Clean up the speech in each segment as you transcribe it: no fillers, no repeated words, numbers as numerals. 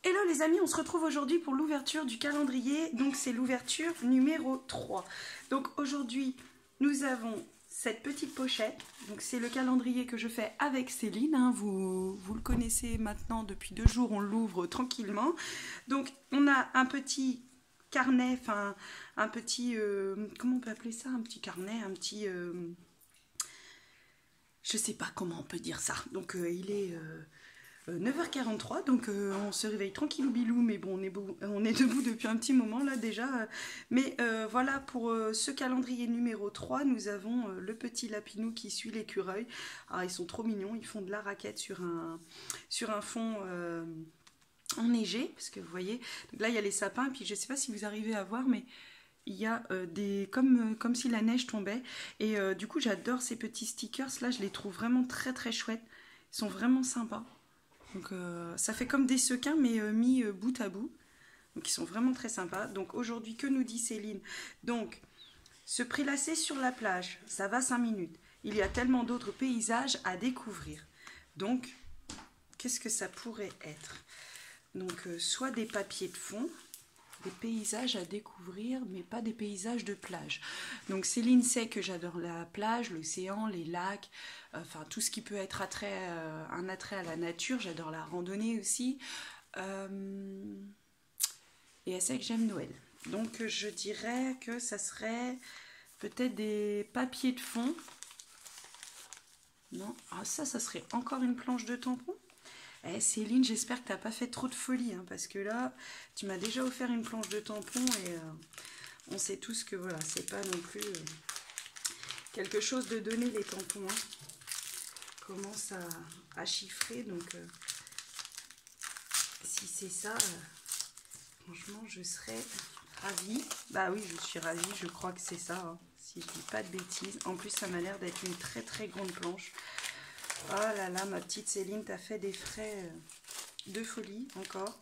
Hello les amis, on se retrouve aujourd'hui pour l'ouverture du calendrier, donc c'est l'ouverture numéro 3. Donc aujourd'hui, nous avons cette petite pochette, donc c'est le calendrier que je fais avec Céline, hein. Vous le connaissez maintenant depuis 2 jours, on l'ouvre tranquillement. Donc on a un petit carnet, enfin un petit, comment on peut appeler ça, un petit carnet, un petit... je sais pas comment on peut dire ça, donc il est... 9h43, donc on se réveille tranquillou bilou, mais bon, on est debout depuis un petit moment là déjà. Mais voilà, pour ce calendrier numéro 3, nous avons le petit lapinou qui suit l'écureuil. Alors ils sont trop mignons, ils font de la raquette sur un fond enneigé, parce que vous voyez, donc là il y a les sapins, et puis je sais pas si vous arrivez à voir, mais il y a comme si la neige tombait. Et du coup j'adore ces petits stickers là, je les trouve vraiment très très chouettes, ils sont vraiment sympas. Donc ça fait comme des sequins mais mis bout à bout. Donc ils sont vraiment très sympas. Donc aujourd'hui, que nous dit Céline? Donc, se prélasser sur la plage, ça va 5 minutes. Il y a tellement d'autres paysages à découvrir. Donc, qu'est-ce que ça pourrait être? Donc soit des papiers de fond, des paysages à découvrir, mais pas des paysages de plage. Donc Céline sait que j'adore la plage, l'océan, les lacs, enfin tout ce qui peut être un attrait à la nature. J'adore la randonnée aussi. Et elle sait que j'aime Noël. Donc je dirais que ça serait peut-être des papiers de fond. Non, ah, ça serait encore une planche de tampon. Eh, Céline, j'espère que tu n'as pas fait trop de folie, hein, parce que là, tu m'as déjà offert une planche de tampon et on sait tous que voilà, c'est pas non plus quelque chose de donné les tampons. Hein. Commence à chiffrer, donc si c'est ça, franchement, je serais ravie. Bah oui, je suis ravie, je crois que c'est ça, hein, si je dis pas de bêtises. En plus, ça m'a l'air d'être une très très grande planche. Oh là là, ma petite Céline, t'as fait des frais de folie encore.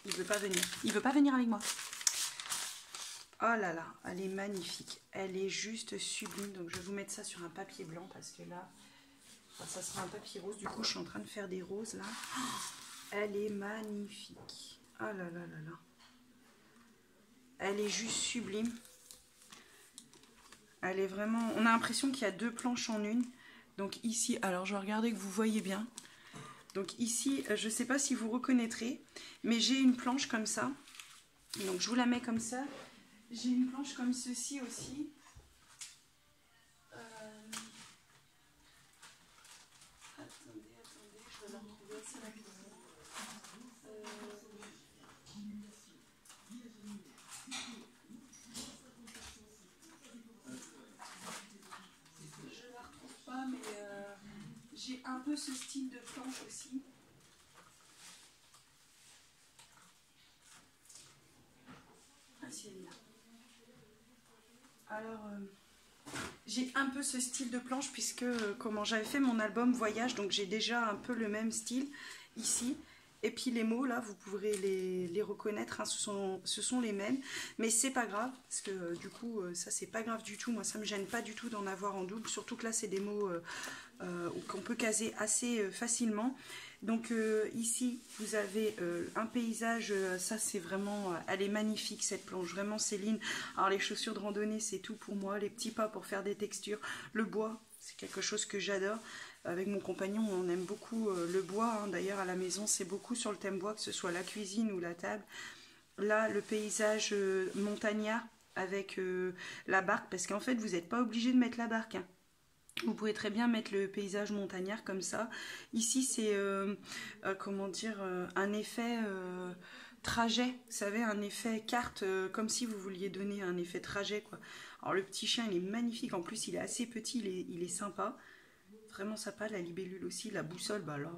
Il veut pas venir. Il veut pas venir avec moi. Oh là là, elle est magnifique. Elle est juste sublime. Donc je vais vous mettre ça sur un papier blanc parce que là, ça sera un papier rose. Du coup, je suis en train de faire des roses là. Elle est magnifique. Oh là là là là. Elle est juste sublime. Elle est vraiment... On a l'impression qu'il y a 2 planches en une. Donc ici, alors je vais regarder que vous voyez bien. Donc ici, je ne sais pas si vous reconnaîtrez, mais j'ai une planche comme ça. Donc je vous la mets comme ça. J'ai une planche comme ceci aussi. Attendez, je vais la retrouver assez rapidement. Je la retrouve pas, mais j'ai un peu ce style de planche aussi. Ah si, elle est là. Alors, j'ai un peu ce style de planche puisque comment j'avais fait mon album voyage, donc j'ai déjà un peu le même style ici. Et puis les mots là, vous pourrez les reconnaître, hein, ce sont les mêmes, mais c'est pas grave parce que du coup ça c'est pas grave du tout. Moi ça me gêne pas du tout d'en avoir en double, surtout que là c'est des mots qu'on peut caser assez facilement. Donc ici vous avez un paysage, ça c'est vraiment, elle est magnifique cette planche, vraiment Céline. Alors les chaussures de randonnée c'est tout pour moi, les petits pas pour faire des textures, le bois c'est quelque chose que j'adore. Avec mon compagnon on aime beaucoup le bois, hein. D'ailleurs à la maison c'est beaucoup sur le thème bois, que ce soit la cuisine ou la table. Là le paysage montagnard avec la barque, parce qu'en fait vous n'êtes pas obligé de mettre la barque, hein. Vous pouvez très bien mettre le paysage montagnard comme ça. Ici, c'est, comment dire, un effet trajet. Vous savez, un effet carte, comme si vous vouliez donner un effet trajet, quoi. Alors, le petit chien, il est magnifique. En plus, il est assez petit, il est sympa. Vraiment sympa. La libellule aussi, la boussole, bah là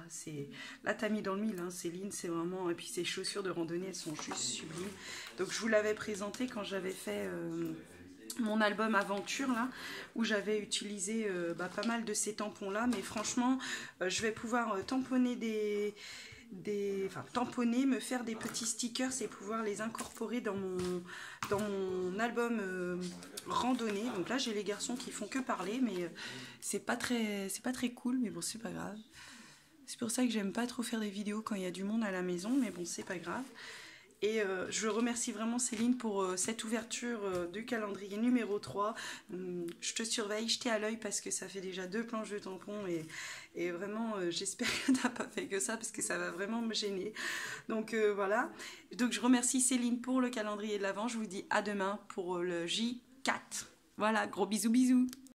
c'est... Là, t'as mis dans le mille, hein, Céline, c'est vraiment... Et puis, ses chaussures de randonnée, elles sont juste sublimes. Donc, je vous l'avais présenté quand j'avais fait... mon album aventure là où j'avais utilisé pas mal de ces tampons là, mais franchement je vais pouvoir tamponner enfin, tamponner, me faire des petits stickers et pouvoir les incorporer dans mon album randonnée. Donc là, j'ai les garçons qui font que parler, mais c'est pas très cool, mais bon, c'est pas grave. C'est pour ça que j'aime pas trop faire des vidéos quand il y a du monde à la maison, mais bon, c'est pas grave. Et je remercie vraiment Céline pour cette ouverture du calendrier numéro 3. Je te surveille, je t'ai à l'œil parce que ça fait déjà 2 planches de tampons et vraiment j'espère que tu n'as pas fait que ça parce que ça va vraiment me gêner. Donc voilà. Donc je remercie Céline pour le calendrier de l'Avent. Je vous dis à demain pour le J4. Voilà, gros bisous bisous.